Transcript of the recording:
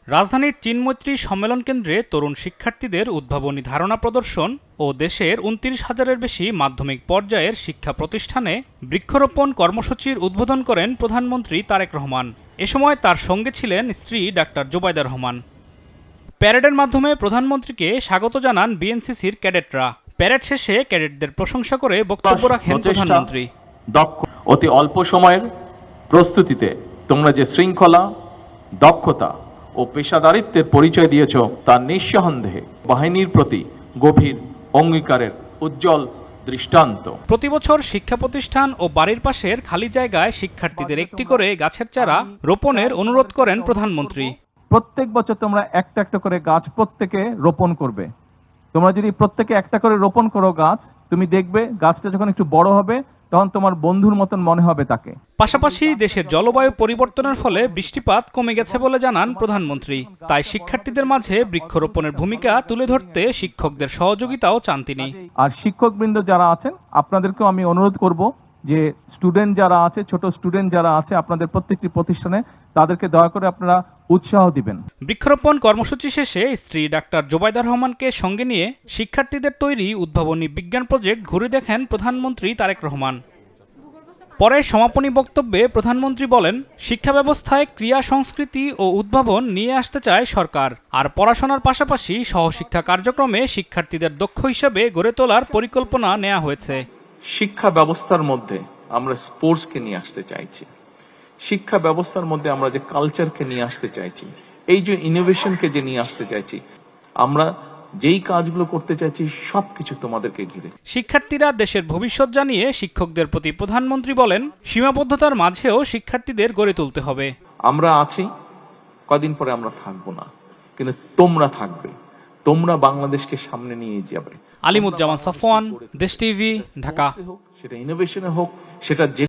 রাজধানীর চীনমৈত্রী সম্মেলন কেন্দ্রে তরুণ শিক্ষার্থীদের উদ্ভাবনী ধারণা প্রদর্শন ও দেশের ২৯,০০০-এর বেশি মাধ্যমিক পর্যায়ের শিক্ষা প্রতিষ্ঠানে বৃক্ষরোপণ কর্মসূচির উদ্বোধন করেন প্রধানমন্ত্রী তারেক রহমান। এ সময় তার সঙ্গে ছিলেন স্ত্রী ডাক্তার জোবাইদা রহমান। প্যারেডের মাধ্যমে প্রধানমন্ত্রীকে স্বাগত জানান বিএনসিসির ক্যাডেটরা। প্যারেড শেষে ক্যাডেটদের প্রশংসা করে বক্তব্য রাখেন প্রধানমন্ত্রী। অতি অল্প সময়ের প্রস্তুতিতে তোমরা যে শৃঙ্খলা, দক্ষতা ও পেশাদারিত্বের পরিচয় দিয়েছ তা নিঃসন্দেহে বাহিনীর প্রতি গভীর অঙ্গীকারের উজ্জ্বল দৃষ্টান্ত। প্রতি বছর শিক্ষা প্রতিষ্ঠান ও বাড়ির পাশের খালি জায়গায় শিক্ষার্থীদের একটি করে গাছের চারা রোপণের অনুরোধ করেন প্রধানমন্ত্রী। প্রত্যেক বছর তোমরা একটা একটা করে গাছ প্রত্যেকে রোপণ করবে। তোমরা যদি প্রত্যেকে একটা করে রোপণ করো গাছ, তুমি দেখবে গাছটা যখন একটু বড় হবে তখন তোমার বন্ধুর মতন মনে হবে তাকে। পাশাপাশি দেশের জলবায়ু পরিবর্তনের ফলে বৃষ্টিপাত কমে গেছে বলে জানান প্রধানমন্ত্রী। তাই শিক্ষার্থীদের মাঝে বৃক্ষরোপণের ভূমিকা তুলে ধরতে শিক্ষকদের সহযোগিতাও চান তিনি। আর শিক্ষকবৃন্দ যারা আছেন আপনাদেরকেও আমি অনুরোধ করব যে স্টুডেন্ট যারা আছে, ছোট স্টুডেন্ট যারা আছে আপনাদের প্রত্যেকটি প্রতিষ্ঠানে, তাদেরকে দয়া করে আপনারা উৎসাহ দিবেন। বৃক্ষরোপণ কর্মসূচি শেষে স্ত্রী ডাক্তার জোবাইদা রহমানকে সঙ্গে নিয়ে শিক্ষার্থীদের তৈরি উদ্ভাবনী বিজ্ঞান প্রজেক্ট ঘুরে দেখেন প্রধানমন্ত্রী তারেক রহমান। পরে সমাপনী বক্তব্যে প্রধানমন্ত্রী বলেন, শিক্ষা ব্যবস্থায় ক্রিয়া সংস্কৃতি ও উদ্ভাবন নিয়ে আসতে চায় সরকার। আর পড়াশোনার পাশাপাশি সহশিক্ষা কার্যক্রমে শিক্ষার্থীদের দক্ষ হিসেবে গড়ে তোলার পরিকল্পনা নেওয়া হয়েছে। শিক্ষা ব্যবস্থার মধ্যে আমরা স্পোর্টসকে নিয়ে আসতে চাইছি, শিক্ষা ব্যবস্থার মধ্যে আমরা যে কালচারকে নিয়ে আসতে চাইছি, এই যে ইনোভেশনকে যে নিয়ে আসতে চাইছি, আমরা যেই কাজগুলো করতে চাইছি সবকিছু তোমাদেরকে ঘিরে। শিক্ষার্থীরা দেশের ভবিষ্যৎ জানিয়ে শিক্ষকদের প্রতি প্রধানমন্ত্রী বলেন, সীমাবদ্ধতার মাঝেও শিক্ষার্থীদের গড়ে তুলতে হবে। আমরা আছি, কদিন পরে আমরা থাকবো না, কিন্তু তোমরা থাকবে, তোমরা বাংলাদেশকে সামনে নিয়ে যাবে। আলিমুজ্জামান সাফওয়ান, দেশ টিভি, ঢাকা। সেটা ইনোভেশনে হোক, সেটা যে